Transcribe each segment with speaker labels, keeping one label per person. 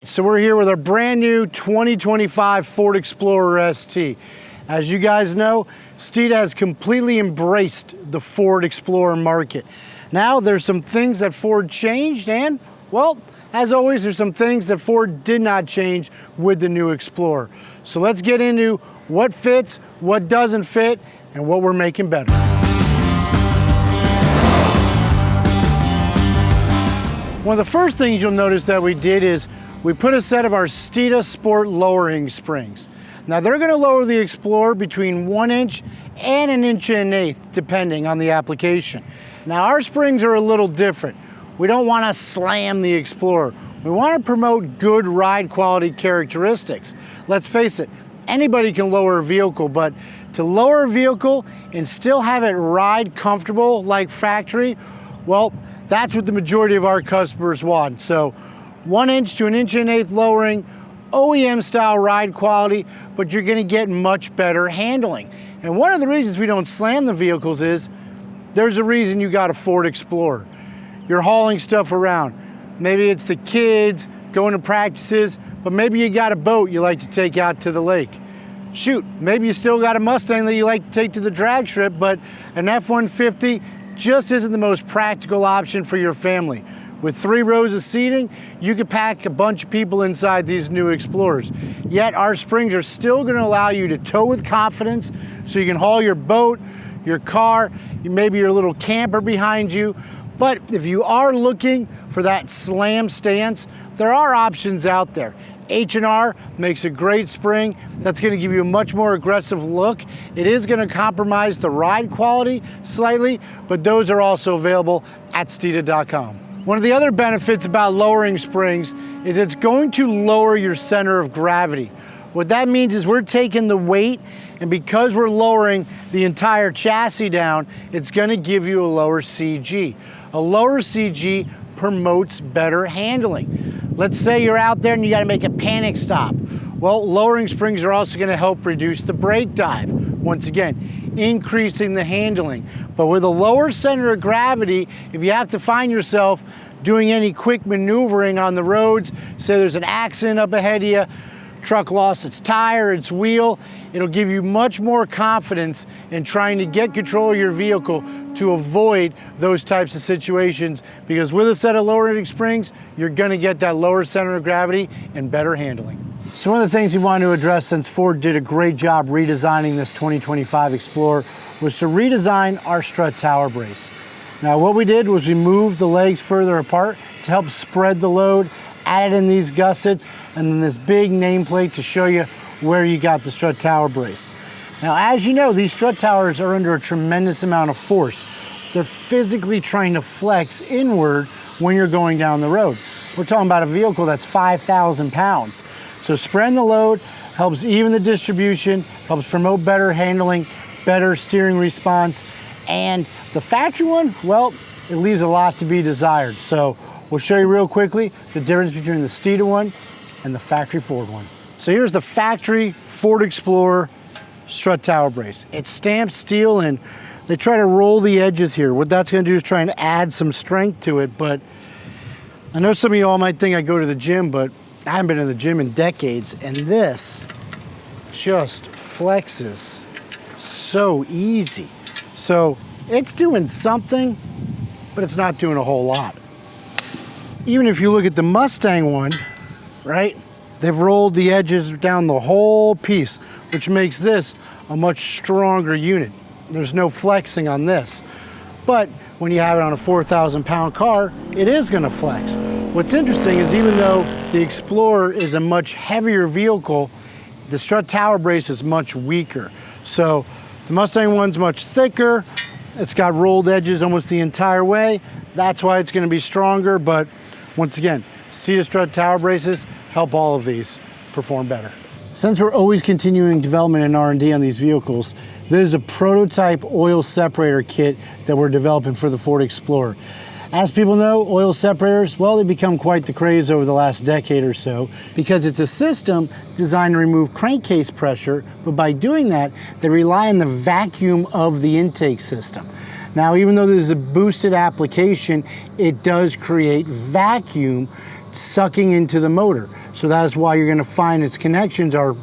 Speaker 1: So we're here with our brand new 2025 Ford Explorer ST. As you guys know, Steeda has completely embraced the Ford Explorer market. Now there's some things that Ford changed and, well, as always, there's some things that Ford did not change with the new Explorer. So let's get into what fits, what doesn't fit, and what we're making better. One of the first things you'll notice that we did is we put a set of our Steeda Sport lowering springs. Now they're going to lower the Explorer between 1 inch and 1 1/8 inch, depending on the application. Now our springs are a little different. We don't want to slam the Explorer. We want to promote good ride quality characteristics. Let's face it, anybody can lower a vehicle, but to lower a vehicle and still have it ride comfortable like factory, well, that's what the majority of our customers want. So 1 inch to 1 1/8 inch lowering, OEM style ride quality, but you're gonna get much better handling. And one of the reasons we don't slam the vehicles is there's a reason you got a Ford Explorer. You're hauling stuff around. Maybe it's the kids going to practices, but maybe you got a boat you like to take out to the lake. Shoot, maybe you still got a Mustang that you like to take to the drag strip, but an F-150 just isn't the most practical option for your family. With 3 rows of seating, you could pack a bunch of people inside these new Explorers. Yet our springs are still gonna allow you to tow with confidence so you can haul your boat, your car, maybe your little camper behind you. But if you are looking for that slam stance, there are options out there. H&R makes a great spring that's going to give you a much more aggressive look. It is going to compromise the ride quality slightly, but those are also available at Steeda.com. One of the other benefits about lowering springs is it's going to lower your center of gravity. What that means is we're taking the weight, and because we're lowering the entire chassis down, it's going to give you a lower CG. A lower CG promotes better handling. Let's say you're out there and you got to make a panic stop. Well, lowering springs are also going to help reduce the brake dive. Once again, increasing the handling. But with a lower center of gravity, if you have to find yourself doing any quick maneuvering on the roads, say there's an accident up ahead of you, truck lost its tire, its wheel, it'll give you much more confidence in trying to get control of your vehicle to avoid those types of situations, because with a set of lowering springs, you're gonna get that lower center of gravity and better handling. So one of the things we wanted to address, since Ford did a great job redesigning this 2025 Explorer, was to redesign our strut tower brace. Now what we did was we moved the legs further apart to help spread the load, added in these gussets, and then this big nameplate to show you where you got the strut tower brace. Now, as you know, these strut towers are under a tremendous amount of force. They're physically trying to flex inward when you're going down the road. We're talking about a vehicle that's 5,000 pounds. So spreading the load helps even the distribution, helps promote better handling, better steering response, and the factory one, well, it leaves a lot to be desired. So we'll show you real quickly the difference between the Steeda one and the factory Ford one. So here's the factory Ford Explorer strut tower brace. It's stamped steel, and they try to roll the edges here. What that's gonna do is trying to add some strength to it, but I know some of you all might think I go to the gym, but I haven't been in the gym in decades, and this just flexes so easy. So it's doing something, but it's not doing a whole lot. Even if you look at the Mustang one, right? They've rolled the edges down the whole piece, which makes this a much stronger unit. There's no flexing on this. But when you have it on a 4,000 pound car, it is gonna flex. What's interesting is even though the Explorer is a much heavier vehicle, the strut tower brace is much weaker. So the Mustang one's much thicker. It's got rolled edges almost the entire way. That's why it's gonna be stronger, but once again, Steeda strut tower braces help all of these perform better. Since we're always continuing development and R&D on these vehicles, this is a prototype oil separator kit that we're developing for the Ford Explorer. As people know, oil separators, well, they've become quite the craze over the last decade or so because it's a system designed to remove crankcase pressure, but by doing that, they rely on the vacuum of the intake system. Now, even though there's a boosted application, it does create vacuum sucking into the motor. So that's why you're gonna find its connections are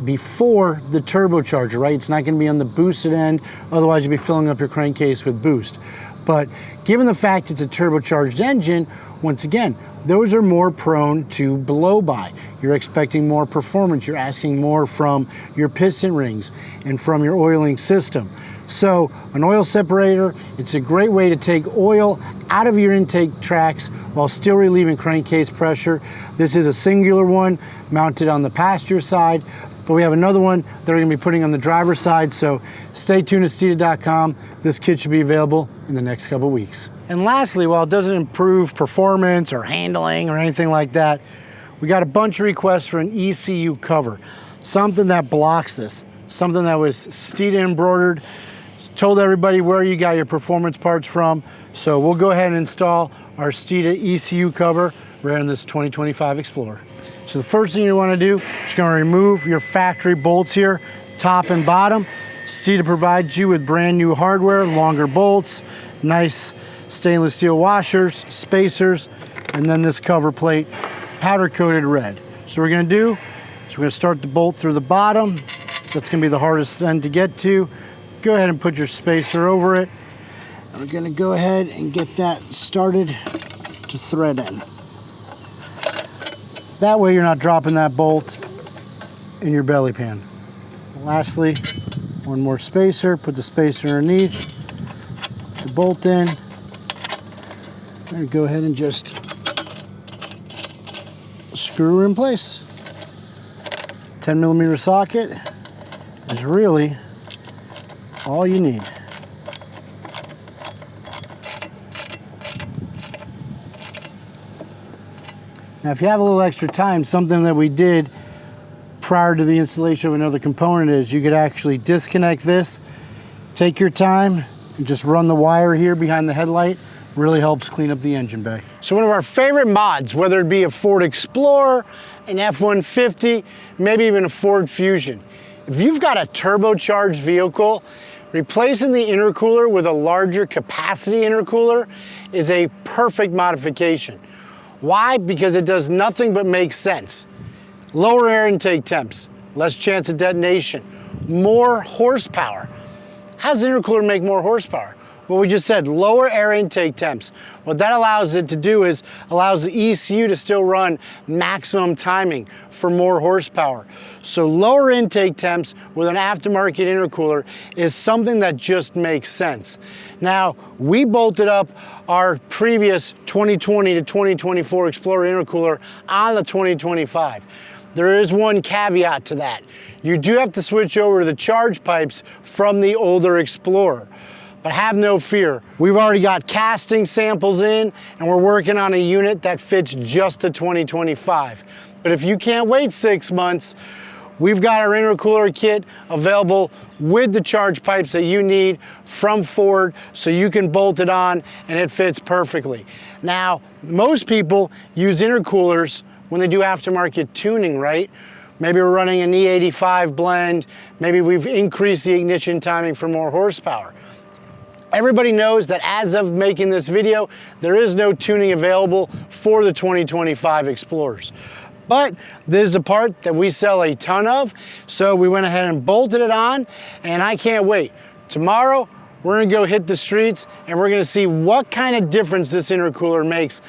Speaker 1: before the turbocharger, right? It's not gonna be on the boosted end, otherwise you'll be filling up your crankcase with boost. But given the fact it's a turbocharged engine, once again, those are more prone to blow by. You're expecting more performance, you're asking more from your piston rings and from your oiling system. So an oil separator, it's a great way to take oil out of your intake tracks while still relieving crankcase pressure. This is a singular one mounted on the passenger side, but we have another one that we're gonna be putting on the driver's side, so stay tuned to Steeda.com. This kit should be available in the next couple weeks. And lastly, while it doesn't improve performance or handling or anything like that, we got a bunch of requests for an ECU cover, something that blocks this, something that was Steeda embroidered, told everybody where you got your performance parts from. So we'll go ahead and install our Steeda ECU cover right on this 2025 Explorer. So the first thing you want to do is you're going to remove your factory bolts here, top and bottom. Steeda provides you with brand new hardware, longer bolts, nice stainless steel washers, spacers, and then this cover plate, powder coated red. So what we're going to do is we're going to start the bolt through the bottom. That's going to be the hardest end to get to. Go ahead and put your spacer over it. And we're going to go ahead and get that started to thread in. That way you're not dropping that bolt in your belly pan. Lastly, one more spacer, put the spacer underneath, put the bolt in, and go ahead and just screw her in place. 10mm socket is really all you need. Now, if you have a little extra time, something that we did prior to the installation of another component is you could actually disconnect this, take your time, and just run the wire here behind the headlight. Really helps clean up the engine bay. So one of our favorite mods, whether it be a Ford Explorer, an F-150, maybe even a Ford Fusion. If you've got a turbocharged vehicle, replacing the intercooler with a larger capacity intercooler is a perfect modification. Why? Because it does nothing but make sense. Lower air intake temps, less chance of detonation, more horsepower. How does the intercooler make more horsepower? Well, we just said lower air intake temps. What that allows it to do is allows the ECU to still run maximum timing for more horsepower. So lower intake temps with an aftermarket intercooler is something that just makes sense. Now, we bolted up our previous 2020 to 2024 Explorer intercooler on the 2025. There is one caveat to that. You do have to switch over to the charge pipes from the older Explorer. But have no fear. We've already got casting samples in, and we're working on a unit that fits just the 2025. But if you can't wait 6 months, we've got our intercooler kit available with the charge pipes that you need from Ford, so you can bolt it on and it fits perfectly. Now, most people use intercoolers when they do aftermarket tuning, right? Maybe we're running an E85 blend, maybe we've increased the ignition timing for more horsepower. Everybody knows that as of making this video, there is no tuning available for the 2025 Explorers. But this is a part that we sell a ton of, so we went ahead and bolted it on, and I can't wait. Tomorrow, we're gonna go hit the streets, and we're gonna see what kind of difference this intercooler makes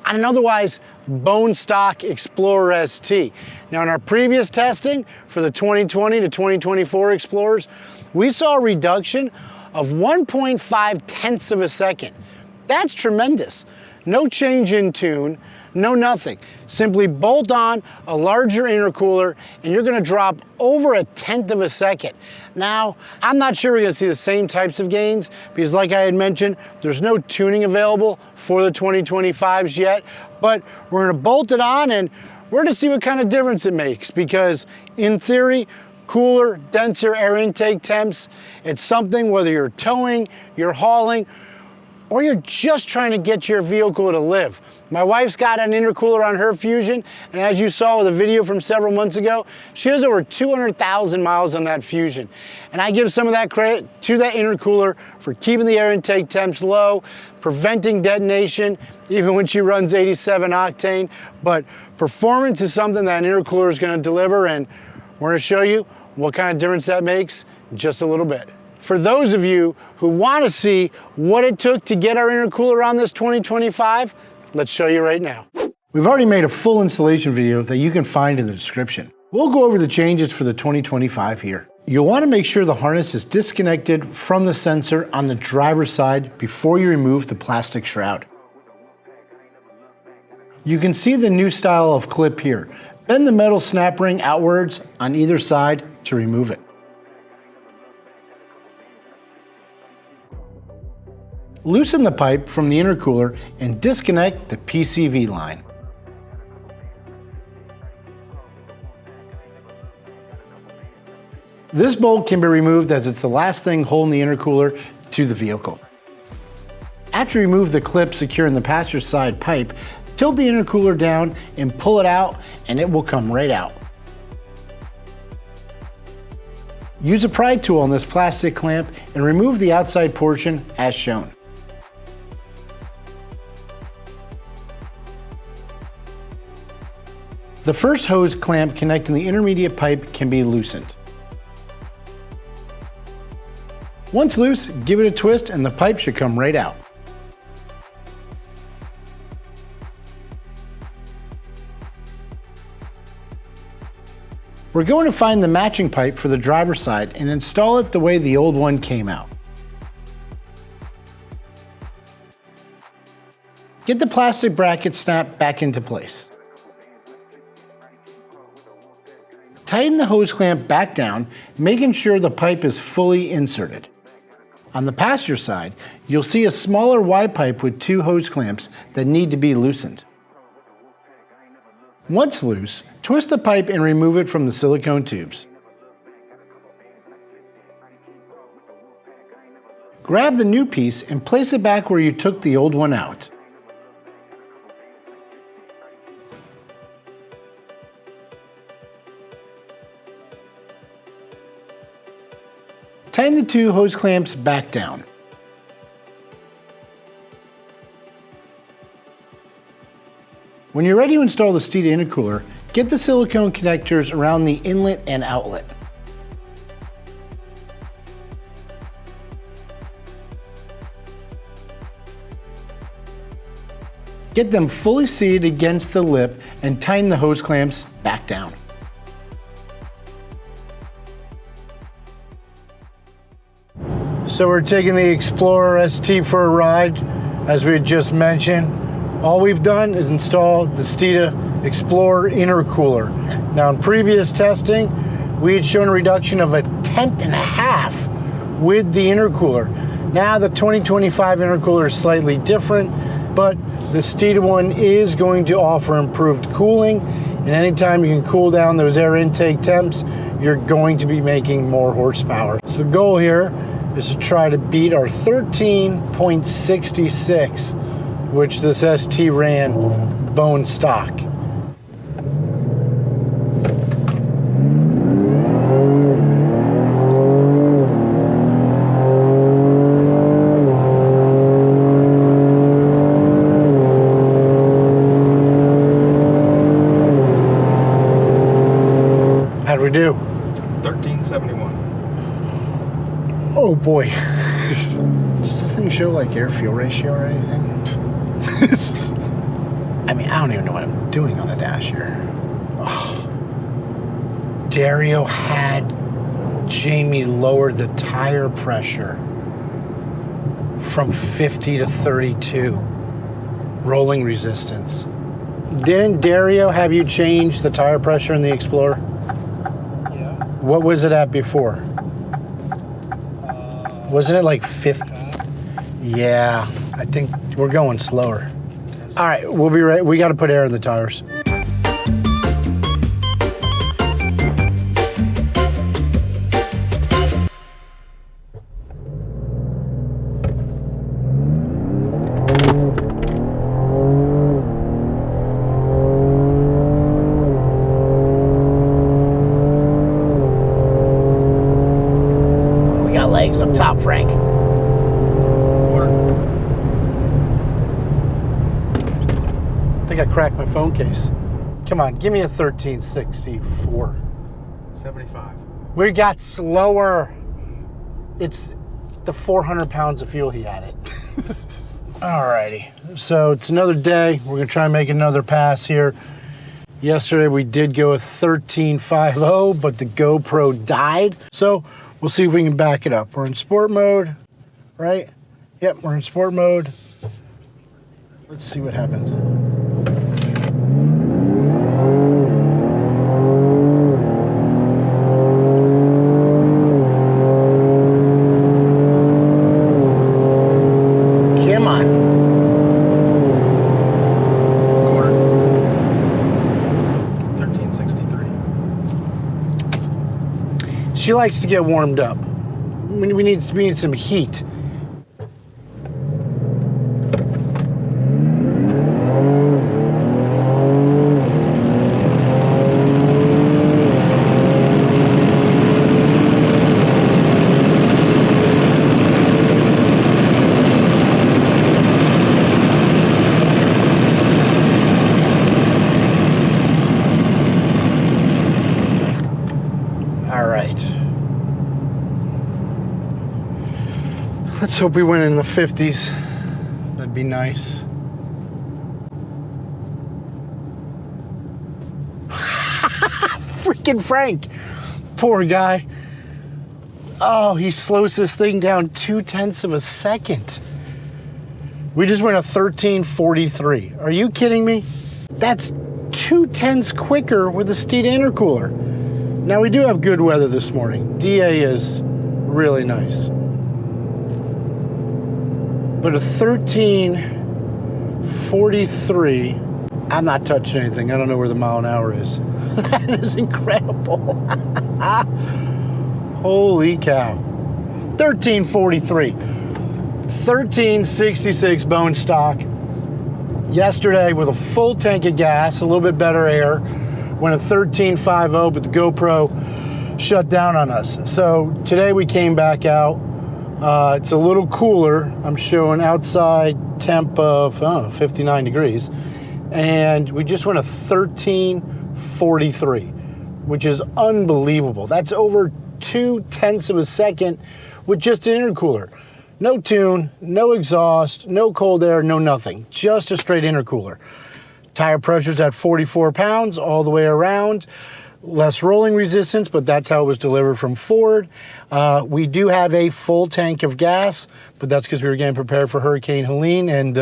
Speaker 1: on an otherwise bone stock Explorer ST. Now, in our previous testing for the 2020 to 2024 Explorers, we saw a reduction of 1.5 tenths of a second. That's tremendous. No change in tune, no nothing. Simply bolt on a larger intercooler and you're gonna drop over 1/10 of a second. Now, I'm not sure we're gonna see the same types of gains because like I had mentioned, there's no tuning available for the 2025s yet, but we're gonna bolt it on and we're gonna see what kind of difference it makes because in theory, cooler, denser air intake temps, it's something whether you're towing, you're hauling, or you're just trying to get your vehicle to live. My wife's got an intercooler on her Fusion, and as you saw with a video from several months ago, she has over 200,000 miles on that Fusion. And I give some of that credit to that intercooler for keeping the air intake temps low, preventing detonation, even when she runs 87 octane. But performance is something that an intercooler is going to deliver, and we're going to show you what kind of difference that makes in just a little bit. For those of you who want to see what it took to get our intercooler on this 2025, let's show you right now. We've already made a full installation video that you can find in the description. We'll go over the changes for the 2025 here. You'll want to make sure the harness is disconnected from the sensor on the driver's side before you remove the plastic shroud. You can see the new style of clip here. Bend the metal snap ring outwards on either side to remove it. Loosen the pipe from the intercooler and disconnect the PCV line. This bolt can be removed as it's the last thing holding the intercooler to the vehicle. After you remove the clip securing the passenger side pipe, tilt the intercooler down and pull it out, and it will come right out. Use a pry tool on this plastic clamp and remove the outside portion as shown. The first hose clamp connecting the intermediate pipe can be loosened. Once loose, give it a twist and the pipe should come right out. We're going to find the matching pipe for the driver's side and install it the way the old one came out. Get the plastic bracket snapped back into place. Tighten the hose clamp back down, making sure the pipe is fully inserted. On the passenger side, you'll see a smaller Y pipe with two hose clamps that need to be loosened. Once loose, twist the pipe and remove it from the silicone tubes. Grab the new piece and place it back where you took the old one out. Tighten the two hose clamps back down. When you're ready to install the Steeda intercooler, get the silicone connectors around the inlet and outlet. Get them fully seated against the lip and tighten the hose clamps back down. So we're taking the Explorer ST for a ride, as we had just mentioned. All we've done is install the Steeda Explorer intercooler. Now in previous testing, we had shown a reduction of 1.5 with the intercooler. Now the 2025 intercooler is slightly different, but the Steeda one is going to offer improved cooling, and anytime you can cool down those air intake temps, you're going to be making more horsepower. So the goal here is to try to beat our 13.66, which this ST ran bone stock. How'd we do?
Speaker 2: 1371.
Speaker 1: Oh boy. Does this thing show like air fuel ratio or anything? I mean, I don't even know what I'm doing on the dash here. Oh. Dario had Jamie lower the tire pressure from 50 to 32. Rolling resistance. Didn't Dario have you change the tire pressure in the Explorer?
Speaker 2: Yeah.
Speaker 1: What was it at before? Wasn't it like 50? Yeah, I think we're going slower. All right, we'll be right. We got to put air in the tires. legs up top, Frank.
Speaker 2: Quarter.
Speaker 1: I think I cracked my phone case. Come on, give me a 1364.
Speaker 2: 75.
Speaker 1: We got slower. It's the 400 pounds of fuel he added. Alrighty, so it's another day. We're gonna try and make another pass here. Yesterday we did go a 1350, but the GoPro died. So we'll see if we can back it up. We're in sport mode, right? Yep, we're in sport mode. Let's see what happens. She likes to get warmed up. We need some heat. Let's hope we went in the 50s. That'd be nice. Freaking Frank. Poor guy. Oh, he slows this thing down 0.2 of a second. We just went a 1343. Are you kidding me? That's 0.2 quicker with the Steeda intercooler. Now we do have good weather this morning. DA is really nice. But a 1343, I'm not touching anything. I don't know where the mile an hour is. That is incredible. Holy cow. 1343. 1366 bone stock. Yesterday with a full tank of gas, a little bit better air, went a 1350, but the GoPro shut down on us. So today we came back out. It's a little cooler. I'm showing outside temp of 59 degrees. And we just went a 1343, which is unbelievable. That's over 0.2 of a second with just an intercooler. No tune, no exhaust, no cold air, no nothing. Just a straight intercooler. Tire pressure's at 44 pounds all the way around. Less rolling resistance, but that's how it was delivered from Ford. We do have a full tank of gas, but that's because we were getting prepared for Hurricane Helene, and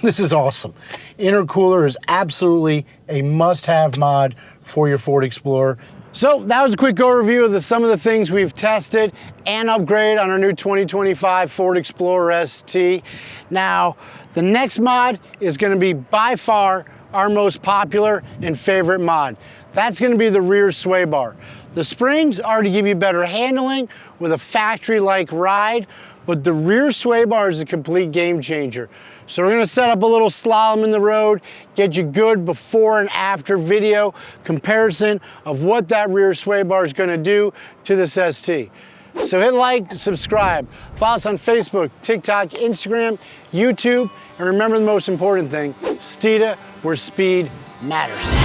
Speaker 1: this is awesome. Intercooler is absolutely a must-have mod for your Ford Explorer. So that was a quick overview of some of the things we've tested and upgrade on our new 2025 Ford Explorer ST. Now, the next mod is going to be by far our most popular and favorite mod. That's going to be the rear sway bar. The springs are to give you better handling with a factory-like ride, but the rear sway bar is a complete game changer. So we're going to set up a little slalom in the road, get you good before and after video comparison of what that rear sway bar is going to do to this ST. So hit like, subscribe, follow us on Facebook, TikTok, Instagram, YouTube, and remember the most important thing, Steeda, where speed matters.